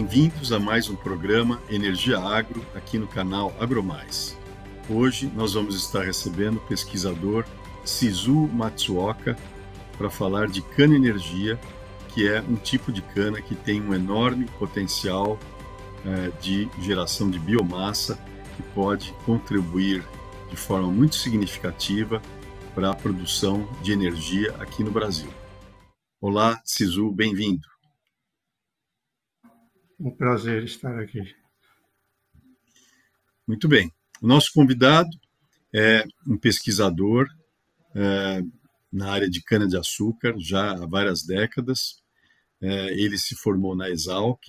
Bem-vindos a mais um programa Energia Agro, aqui no canal AgroMais. Hoje nós vamos estar recebendo o pesquisador Shizu Matsuoka para falar de cana-energia, que é um tipo de cana que tem um enorme potencial de geração de biomassa, que pode contribuir de forma muito significativa para a produção de energia aqui no Brasil. Olá, Shizu, bem-vindo. Um prazer estar aqui. Muito bem. O nosso convidado é um pesquisador na área de cana-de-açúcar já há várias décadas. Ele se formou na Exalc,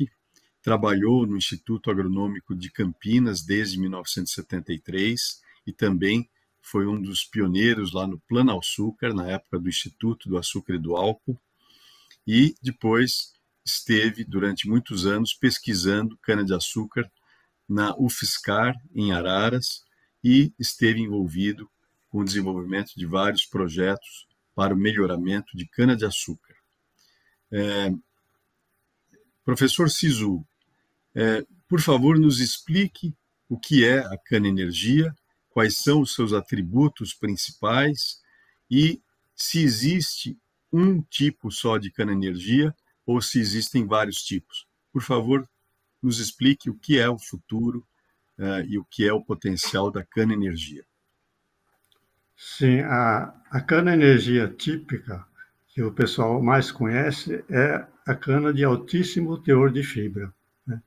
trabalhou no Instituto Agronômico de Campinas desde 1973 e também foi um dos pioneiros lá no Plano-Açúcar, na época do Instituto do Açúcar e do Álcool, e depois esteve durante muitos anos pesquisando cana-de-açúcar na UFSCar, em Araras, e esteve envolvido com o desenvolvimento de vários projetos para o melhoramento de cana-de-açúcar. Professor Shizu, por favor, nos explique o que é a cana-energia, quais são os seus atributos principais e se existe um tipo só de cana-energia ou se existem vários tipos. Por favor, nos explique o que é o futuro e o que é o potencial da cana-energia. Sim, a cana-energia típica, que o pessoal mais conhece, é a cana de altíssimo teor de fibra, né?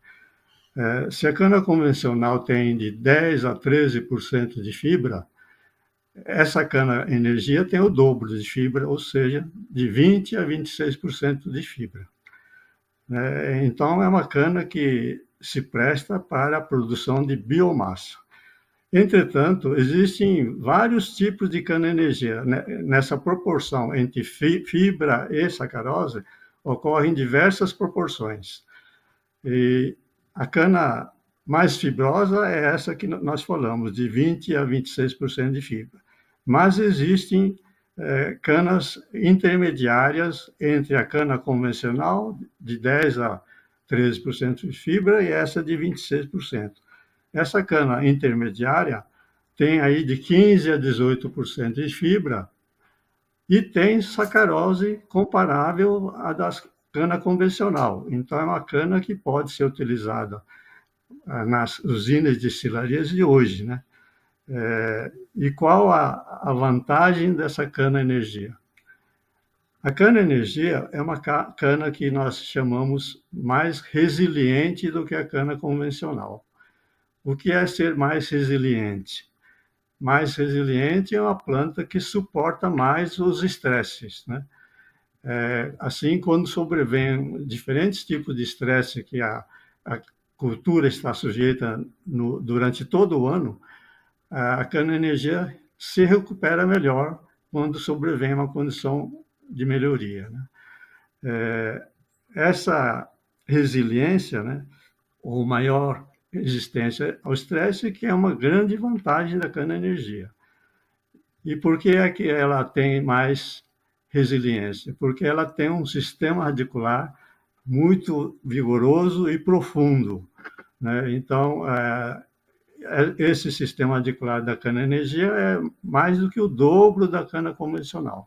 Se a cana convencional tem de 10 a 13% de fibra, essa cana-energia tem o dobro de fibra, ou seja, de 20 a 26% de fibra. Então, é uma cana que se presta para a produção de biomassa. Entretanto, existem vários tipos de cana-energia. Nessa proporção entre fibra e sacarose, ocorrem diversas proporções. E a cana mais fibrosa é essa que nós falamos, de 20 a 26% de fibra. Mas existem canas intermediárias entre a cana convencional, de 10 a 13% de fibra, e essa de 26%. Essa cana intermediária tem aí de 15 a 18% de fibra e tem sacarose comparável à da cana convencional. Então, é uma cana que pode ser utilizada nas usinas de destilarias de hoje, né? E qual a vantagem dessa cana-energia? A cana-energia é uma cana que nós chamamos mais resiliente do que a cana convencional. O que é ser mais resiliente? Mais resiliente é uma planta que suporta mais os estresses, né? Assim, quando sobrevêm diferentes tipos de estresse que a cultura está sujeita durante todo o ano, a cana-energia se recupera melhor quando sobrevém uma condição de melhoria, né? Essa resiliência, né, ou maior resistência ao estresse, que é uma grande vantagem da cana-energia. E por que é que ela tem mais resiliência? Porque ela tem um sistema radicular muito vigoroso e profundo, né? Então, esse sistema radicular da cana-energia é mais do que o dobro da cana convencional.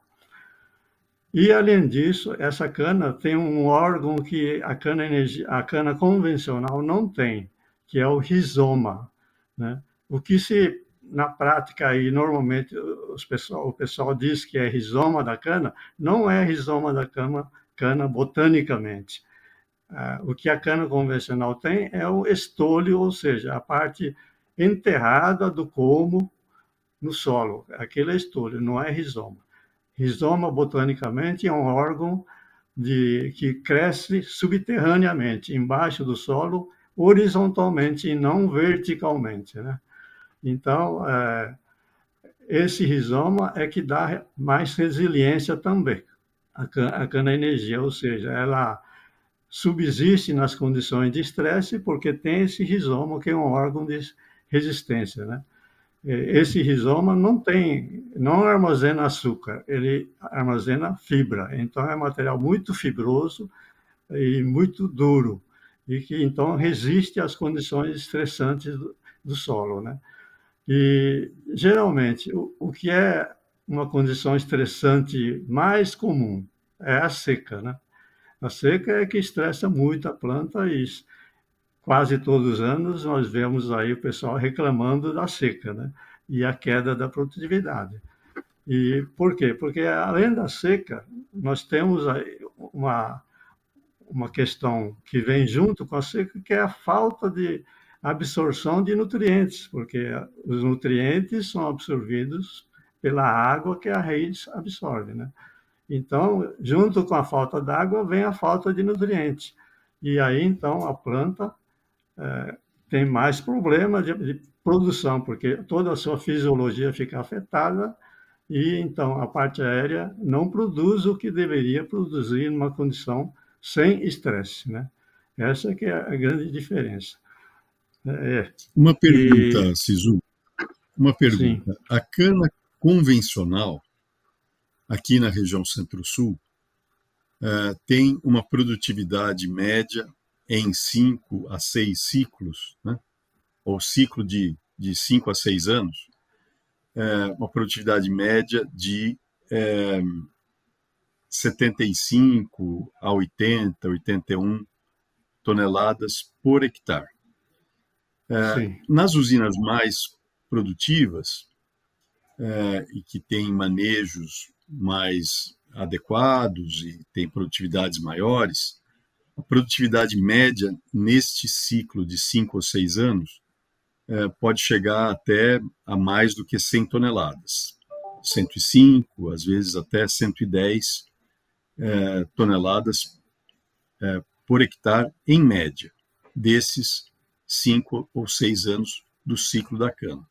E, além disso, essa cana tem um órgão que a cana convencional não tem, que é o rizoma, né? O que na prática, aí, normalmente, o pessoal diz que é rizoma da cana, não é rizoma da cana botanicamente. O que a cana convencional tem é o estolho, ou seja, a parte enterrada do colmo no solo. Aquele é estolho, não é rizoma. Rizoma, botanicamente, é um órgão que cresce subterraneamente, embaixo do solo, horizontalmente e não verticalmente, né? Então, esse rizoma é que dá mais resiliência também, a cana-energia, ou seja, ela subsiste nas condições de estresse porque tem esse rizoma, que é um órgão de resistência, né? Esse rizoma não armazena açúcar, ele armazena fibra. Então, é um material muito fibroso e muito duro. e que então resiste às condições estressantes do solo, né? E geralmente o que é uma condição estressante mais comum é a seca, né? A seca é que estressa muito a planta e quase todos os anos nós vemos aí o pessoal reclamando da seca, né? E a queda da produtividade. E por quê? Porque além da seca, nós temos aí uma questão que vem junto com a seca, que é a falta de absorção de nutrientes, porque os nutrientes são absorvidos pela água que a raiz absorve, né? Então, junto com a falta d'água, vem a falta de nutrientes. E aí, então, a planta tem mais problemas de produção, porque toda a sua fisiologia fica afetada e, então, a parte aérea não produz o que deveria produzir numa condição sem estresse, né? Essa que é a grande diferença. É, Uma e, pergunta, Sisu, uma sim, pergunta. A cana convencional, aqui na região Centro-Sul, tem uma produtividade média em 5 a 6 ciclos, né? Ou ciclo de 5 a 6 anos, uma produtividade média de 75 a 80, 81 toneladas por hectare. sim. Nas usinas mais produtivas, e que têm manejos mais adequados e têm produtividades maiores, a produtividade média neste ciclo de 5 ou 6 anos pode chegar até a mais do que 100 toneladas. 105, às vezes até 110 toneladas por hectare, em média, desses 5 ou 6 anos do ciclo da cana.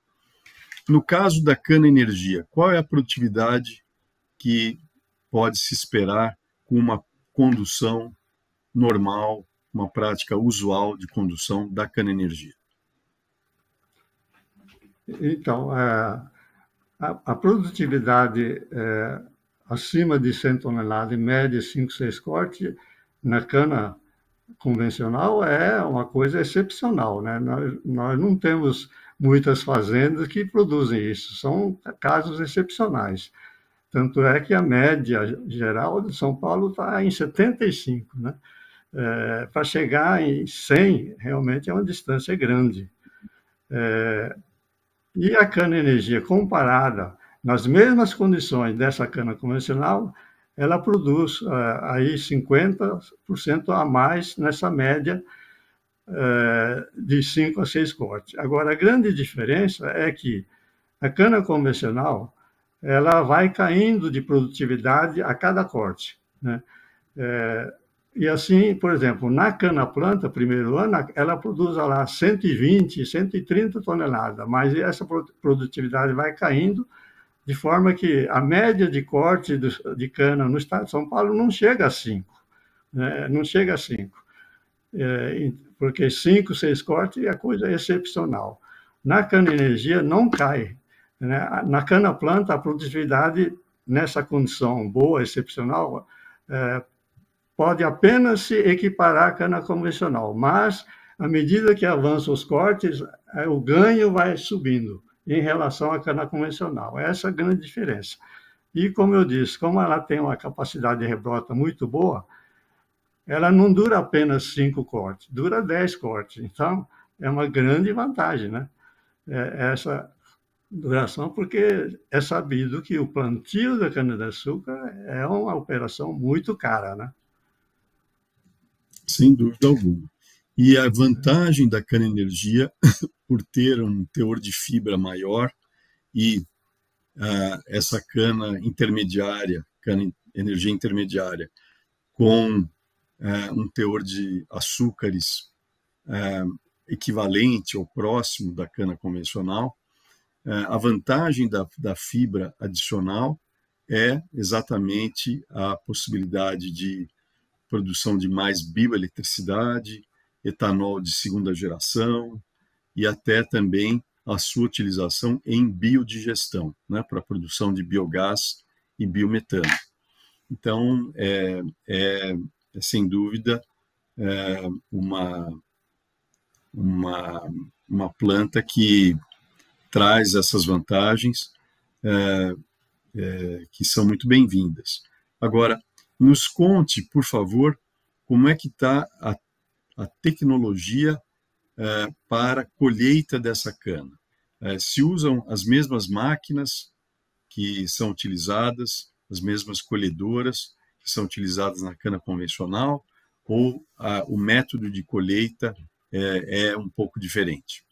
No caso da cana-energia, qual é a produtividade que pode se esperar com uma condução normal, uma prática usual de condução da cana-energia? Então, a produtividade acima de 100 toneladas, em média 5, 6 cortes, na cana convencional é uma coisa excepcional, né? Nós não temos muitas fazendas que produzem isso, são casos excepcionais. Tanto é que a média geral de São Paulo está em 75, né? Para chegar em 100, realmente é uma distância grande. E a cana-energia comparada nas mesmas condições dessa cana convencional, ela produz aí 50% a mais nessa média de 5 a 6 cortes. Agora, a grande diferença é que a cana convencional ela vai caindo de produtividade a cada corte, né? E assim, por exemplo, na cana-planta, primeiro ano, ela produz lá 120, 130 toneladas, mas essa produtividade vai caindo de forma que a média de corte de cana no estado de São Paulo não chega a 5, né? Não chega a 5, porque 5, 6 cortes é coisa excepcional. Na cana-energia não cai, né? Na cana-planta, a produtividade nessa condição boa, excepcional, pode apenas se equiparar à cana convencional, mas à medida que avançam os cortes, o ganho vai subindo em relação à cana convencional. Essa é a grande diferença. E, como eu disse, como ela tem uma capacidade de rebrota muito boa, ela não dura apenas 5 cortes, dura 10 cortes. Então, é uma grande vantagem, né? Essa duração, porque é sabido que o plantio da cana-de-açúcar é uma operação muito cara, né? Sem dúvida alguma. E a vantagem da cana-energia, por ter um teor de fibra maior e essa cana intermediária, cana-energia intermediária, com um teor de açúcares equivalente ou próximo da cana convencional, a vantagem da fibra adicional é exatamente a possibilidade de produção de mais bioeletricidade, etanol de segunda geração e até também a sua utilização em biodigestão, né, para a produção de biogás e biometano. Então, sem dúvida, uma, uma, uma planta que traz essas vantagens que são muito bem-vindas. Agora, nos conte, por favor, como é que está a tecnologia para a colheita dessa cana. Se usam as mesmas máquinas que são utilizadas, as mesmas colhedoras que são utilizadas na cana convencional, ou o método de colheita é um pouco diferente?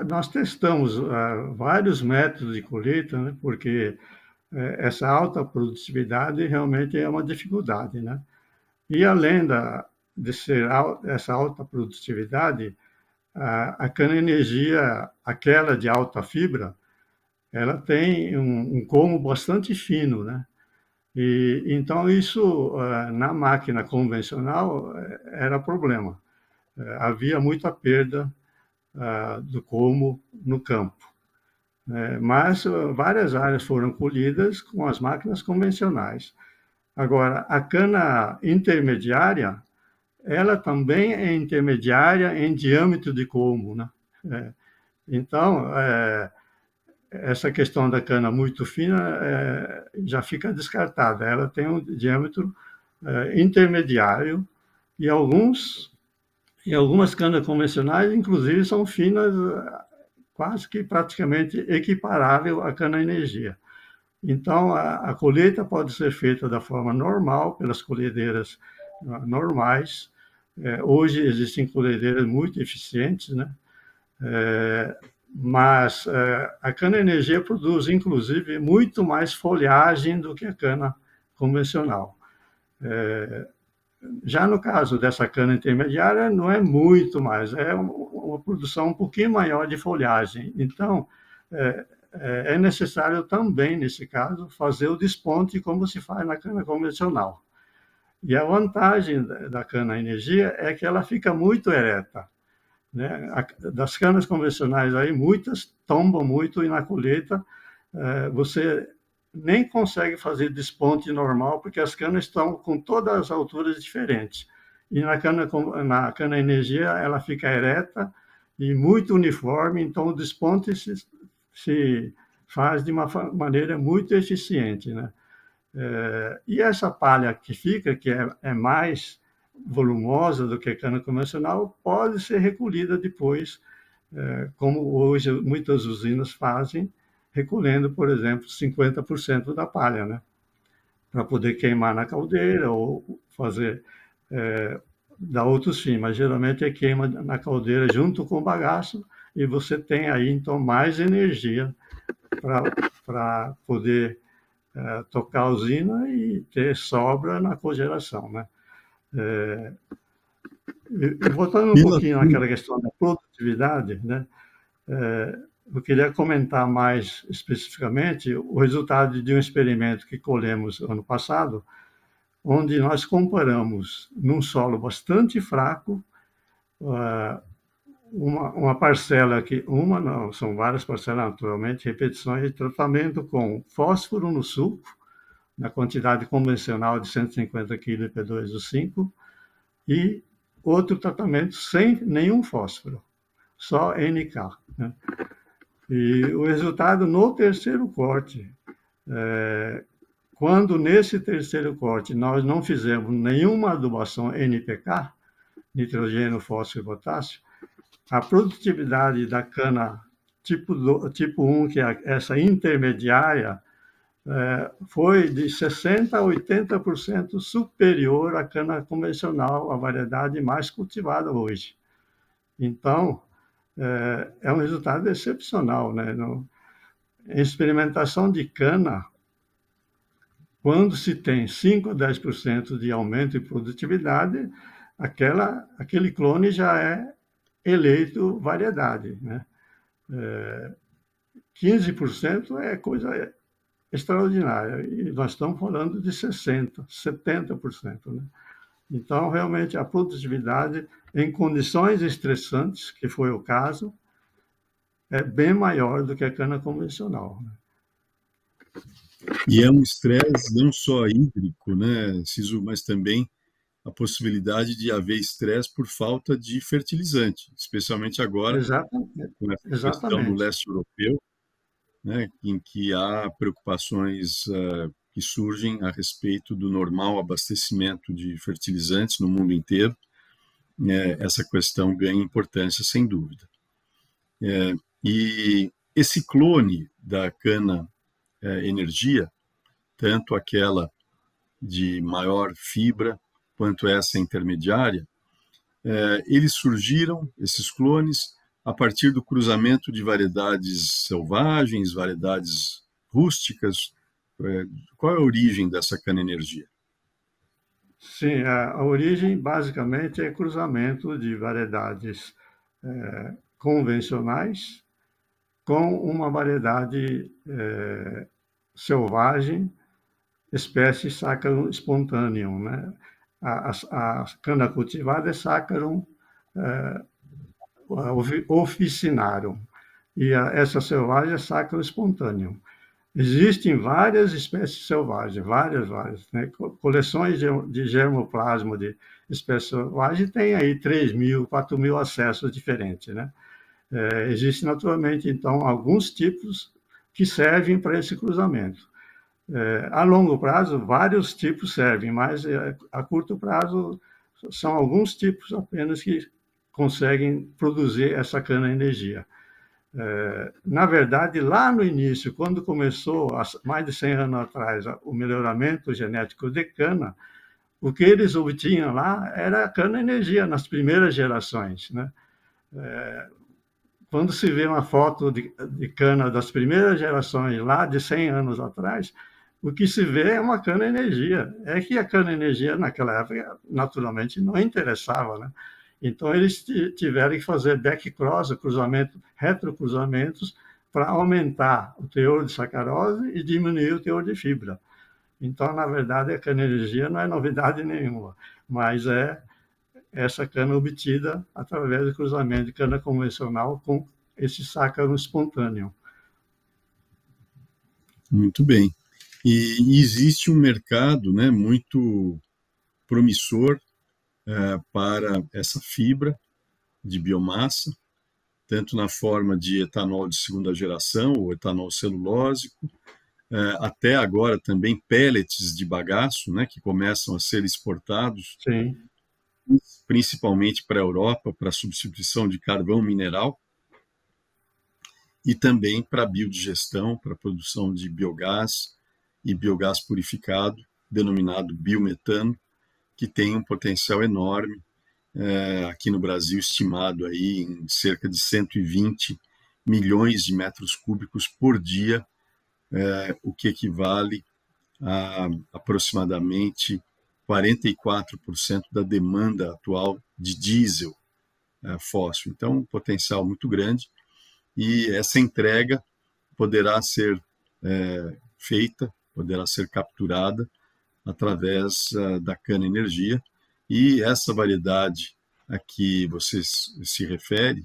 Nós testamos vários métodos de colheita, né, porque essa alta produtividade realmente é uma dificuldade, né? E além de ser essa alta produtividade, a cana-energia, aquela de alta fibra, ela tem um como bastante fino, né? E então isso na máquina convencional era problema. Havia muita perda do como no campo. Mas várias áreas foram colhidas com as máquinas convencionais. Agora, a cana intermediária, ela também é intermediária em diâmetro de colmo, né? Então, essa questão da cana muito fina já fica descartada. Ela tem um diâmetro intermediário e algumas canas convencionais, inclusive, são finas, quase que praticamente equiparável à cana-energia. Então, a colheita pode ser feita da forma normal, pelas colhedeiras normais. Hoje existem colhedeiras muito eficientes, né? Mas a cana-energia produz, inclusive, muito mais folhagem do que a cana convencional. Já no caso dessa cana intermediária, não é muito mais, é uma produção um pouquinho maior de folhagem. Então, é necessário também, nesse caso, fazer o desponte como se faz na cana convencional. E a vantagem da cana-energia é que ela fica muito ereta, né? Das canas convencionais, aí, muitas tombam muito e na colheita você nem consegue fazer desponte normal, porque as canas estão com todas as alturas diferentes. E na cana-energia, ela fica ereta e muito uniforme, então o desponte se faz de uma maneira muito eficiente, né? E essa palha que fica, que é mais volumosa do que a cana convencional, pode ser recolhida depois, como hoje muitas usinas fazem, recolhendo, por exemplo, 50% da palha, né? Para poder queimar na caldeira ou fazer, dar outros fins, mas geralmente queima na caldeira junto com o bagaço e você tem aí, então, mais energia para poder tocar a usina e ter sobra na cogeração, né? E voltando um pouquinho naquela questão da produtividade, né? Eu queria comentar mais especificamente o resultado de um experimento que colhemos ano passado, onde nós comparamos num solo bastante fraco uma parcela são várias parcelas naturalmente, repetições de tratamento com fósforo no suco, na quantidade convencional de 150 kg P2O5, e outro tratamento sem nenhum fósforo, só NK, né? E o resultado no terceiro corte, quando nesse terceiro corte nós não fizemos nenhuma adubação NPK, nitrogênio, fósforo e potássio, a produtividade da cana tipo 1, que é essa intermediária, foi de 60% a 80% superior à cana convencional, a variedade mais cultivada hoje. Então, é um resultado excepcional, né? Em experimentação de cana, quando se tem 5% a 10% de aumento de produtividade, aquele clone já é eleito variedade, né? 15% é coisa extraordinária, e nós estamos falando de 60%, 70%, né? Então, realmente, a produtividade em condições estressantes, que foi o caso, é bem maior do que a cana convencional, né? E é um estresse não só hídrico, né, Cisu, mas também a possibilidade de haver estresse por falta de fertilizante, especialmente agora Exatamente. com essa questão no Exatamente. leste europeu, né, em que há preocupações que surgem a respeito do normal abastecimento de fertilizantes no mundo inteiro. Essa questão ganha importância, sem dúvida. E esse clone da cana energia, tanto aquela de maior fibra quanto essa intermediária, eles surgiram, esses clones, a partir do cruzamento de variedades selvagens, variedades rústicas. Qual é a origem dessa cana-energia? Sim, a origem basicamente é cruzamento de variedades convencionais com uma variedade selvagem, espécie Saccharum spontaneum, né? A cana cultivada é Saccharum officinarum e essa selvagem é Saccharum spontaneum. Existem várias espécies selvagens, várias, né? Coleções de germoplasma de espécies selvagens tem aí 3.000, 4.000 acessos diferentes, né? Existem, naturalmente, então, alguns tipos que servem para esse cruzamento. A longo prazo, vários tipos servem, mas a curto prazo são alguns tipos apenas que conseguem produzir essa cana-energia. Na verdade, lá no início, quando começou, mais de 100 anos atrás, o melhoramento genético de cana, o que eles obtinham lá era cana-energia nas primeiras gerações, né? Quando se vê uma foto de cana das primeiras gerações, lá de 100 anos atrás, o que se vê é uma cana-energia. É que a cana-energia, naquela época, naturalmente, não interessava, né? Então, eles tiveram que fazer backcross, retrocruzamentos, para aumentar o teor de sacarose e diminuir o teor de fibra. Então, na verdade, a cana-energia não é novidade nenhuma, mas é essa cana obtida através do cruzamento de cana convencional com esse Saccharum espontâneo. Muito bem. E existe um mercado, né, muito promissor para essa fibra de biomassa, tanto na forma de etanol de segunda geração, ou etanol celulósico, até agora também pellets de bagaço, né, que começam a ser exportados, Sim, principalmente para a Europa, para substituição de carvão mineral, e também para biodigestão, para a produção de biogás e biogás purificado, denominado biometano, que tem um potencial enorme, aqui no Brasil estimado aí em cerca de 120 milhões de metros cúbicos por dia, o que equivale a aproximadamente 44% da demanda atual de diesel fóssil. Então, um potencial muito grande, e essa entrega poderá ser feita, poderá ser capturada através da cana-energia, e essa variedade a que você se refere,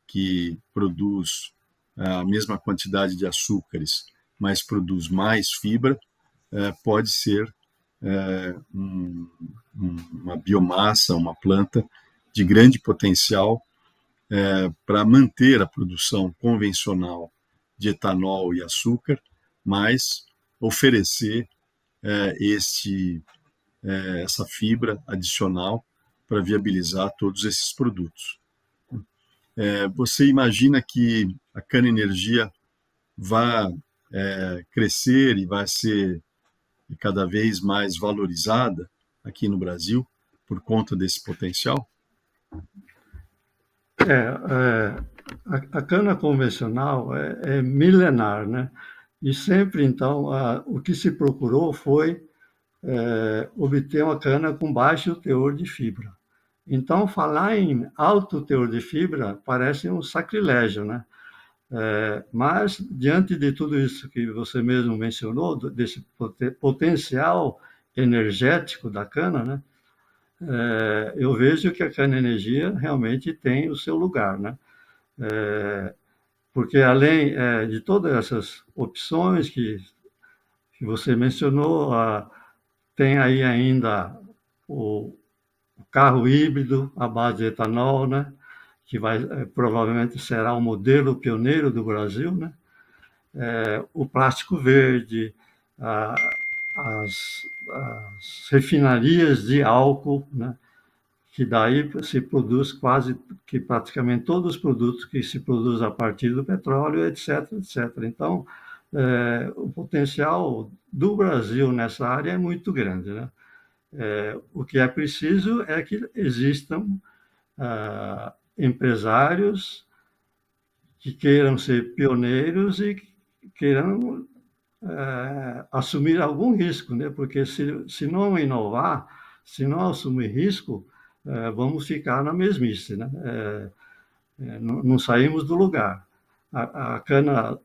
que produz a mesma quantidade de açúcares, mas produz mais fibra, pode ser uma biomassa, uma planta de grande potencial para manter a produção convencional de etanol e açúcar, mas oferecer essa fibra adicional para viabilizar todos esses produtos. Você imagina que a cana-energia vai crescer e vai ser cada vez mais valorizada aqui no Brasil por conta desse potencial? a cana convencional é milenar, né? E sempre, então, o que se procurou foi obter uma cana com baixo teor de fibra. Então, falar em alto teor de fibra parece um sacrilégio, né? Mas, diante de tudo isso que você mesmo mencionou, desse potencial energético da cana, né? Eu vejo que a cana-energia realmente tem o seu lugar, né? Porque além de todas essas opções que você mencionou, tem aí ainda carro híbrido à base de etanol, né? Que vai, provavelmente será o modelo pioneiro do Brasil, né? O plástico verde, a, as refinarias de álcool, né? Que daí se produz quase que praticamente todos os produtos que se produzem a partir do petróleo, etc, etc. Então, o potencial do Brasil nessa área é muito grande, né? O que é preciso é que existam empresários que queiram ser pioneiros e queiram assumir algum risco, né? Porque se não inovar, se não assumir risco, vamos ficar na mesmice, né? Não saímos do lugar. A cana,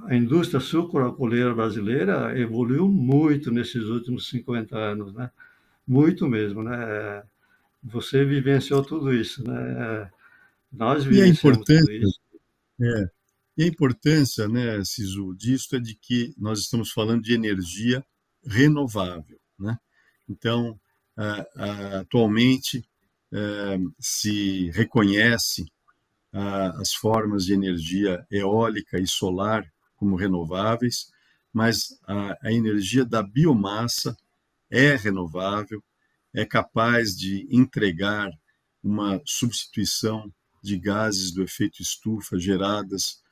a indústria sucroalcooleira brasileira evoluiu muito nesses últimos 50 anos, né? Muito mesmo, né? Você vivenciou tudo isso, né? Nós E a vivenciamos tudo importância, isso. é, e a importância, né, Sisu, disso é de que nós estamos falando de energia renovável, né? Então, atualmente, se reconhece as formas de energia eólica e solar como renováveis, mas a energia da biomassa é renovável, é capaz de entregar uma substituição de gases do efeito estufa gerados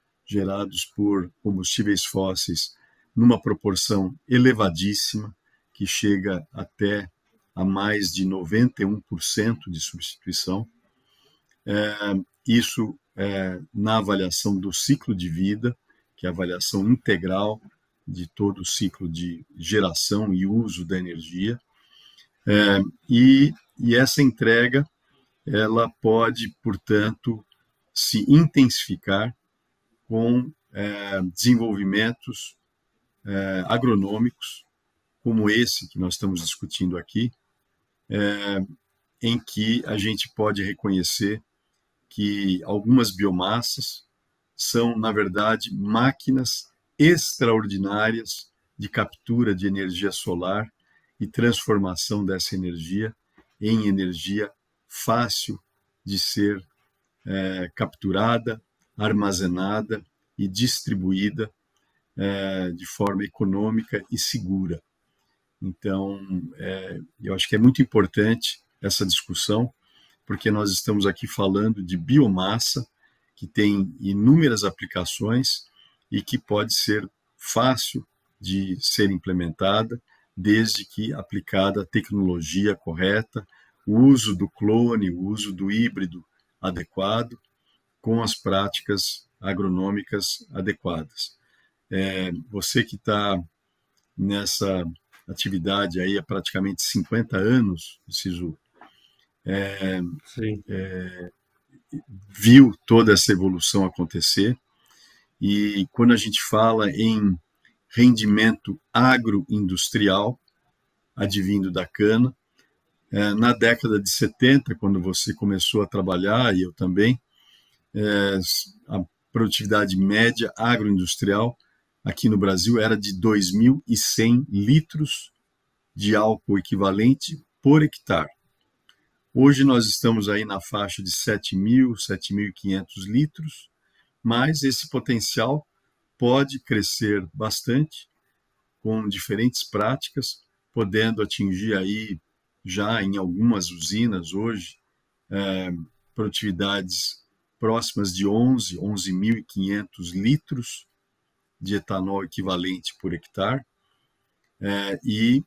por combustíveis fósseis numa proporção elevadíssima, que chega até a mais de 91% de substituição. Isso na avaliação do ciclo de vida, que é a avaliação integral de todo o ciclo de geração e uso da energia. E essa entrega ela pode, portanto, se intensificar com desenvolvimentos agronômicos, como esse que nós estamos discutindo aqui, em que a gente pode reconhecer que algumas biomassas são, na verdade, máquinas extraordinárias de captura de energia solar e transformação dessa energia em energia fácil de ser capturada, armazenada e distribuída de forma econômica e segura. Então, eu acho que é muito importante essa discussão, porque nós estamos aqui falando de biomassa, que tem inúmeras aplicações e que pode ser fácil de ser implementada, desde que aplicada a tecnologia correta, o uso do clone, o uso do híbrido adequado, com as práticas agronômicas adequadas. Você que está nessa atividade aí há praticamente 50 anos, Sisu, Sim. viu toda essa evolução acontecer, e quando a gente fala em rendimento agroindustrial advindo da cana, na década de 70, quando você começou a trabalhar, e eu também, a produtividade média agroindustrial aqui no Brasil era de 2.100 litros de álcool equivalente por hectare. Hoje nós estamos aí na faixa de 7.000, 7.500 litros, mas esse potencial pode crescer bastante com diferentes práticas, podendo atingir aí já em algumas usinas hoje produtividades próximas de 11.500 litros de etanol equivalente por hectare, e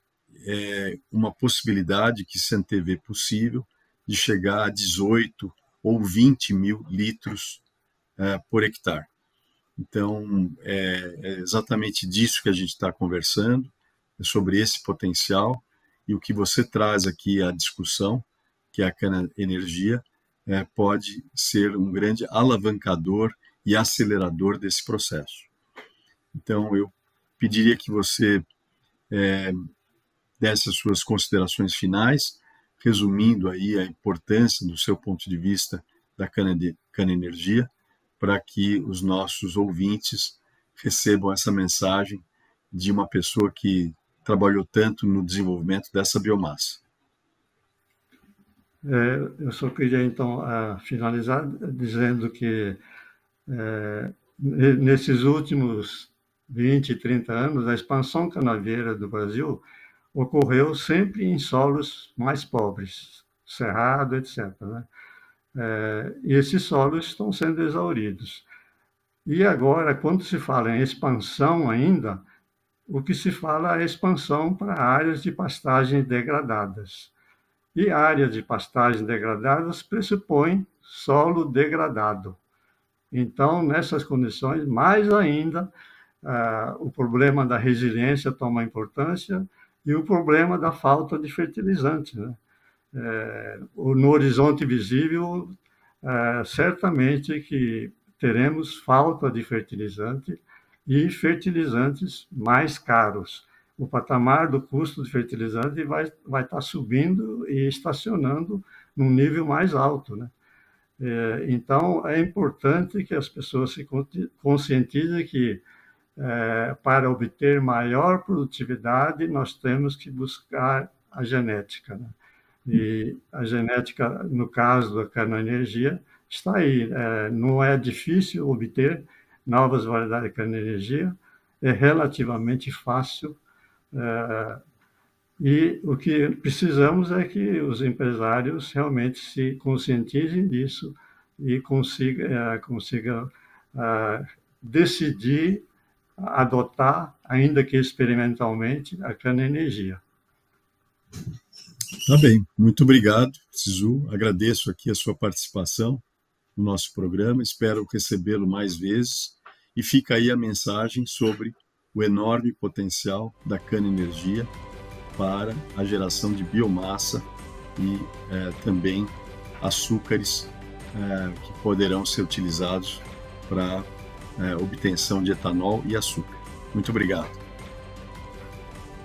uma possibilidade que se antevê possível de chegar a 18 ou 20 mil litros por hectare. Então, é exatamente disso que a gente está conversando, sobre esse potencial, e o que você traz aqui à discussão, que é a cana-energia, pode ser um grande alavancador e acelerador desse processo. Então, eu pediria que você desse as suas considerações finais, resumindo aí a importância do seu ponto de vista da cana-energia, para que os nossos ouvintes recebam essa mensagem de uma pessoa que trabalhou tanto no desenvolvimento dessa biomassa. Eu só queria, então, finalizar dizendo que, nesses últimos 20, 30 anos, a expansão canavieira do Brasil ocorreu sempre em solos mais pobres, cerrado, etc., né? E esses solos estão sendo exauridos. E agora, quando se fala em expansão ainda, o que se fala é expansão para áreas de pastagem degradadas. E áreas de pastagem degradadas pressupõem solo degradado. Então, nessas condições, mais ainda, o problema da resiliência toma importância e o problema da falta de fertilizante, né? No horizonte visível, certamente que teremos falta de fertilizante e fertilizantes mais caros. O patamar do custo de fertilizante vai estar subindo e estacionando num nível mais alto, né? Então, é importante que as pessoas se conscientizem que, para obter maior produtividade, nós temos que buscar a genética, né? E a genética, no caso da cana-energia, está aí. Não é difícil obter novas variedades de cana-energia, é relativamente fácil. E o que precisamos é que os empresários realmente se conscientizem disso e consigam decidir adotar, ainda que experimentalmente, a cana-energia. Tá bem, muito obrigado, Sisu. Agradeço aqui a sua participação no nosso programa, espero recebê-lo mais vezes. E fica aí a mensagem sobre o enorme potencial da cana-energia para a geração de biomassa e também açúcares que poderão ser utilizados para obtenção de etanol e açúcar. Muito obrigado.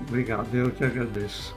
Obrigado, eu que agradeço.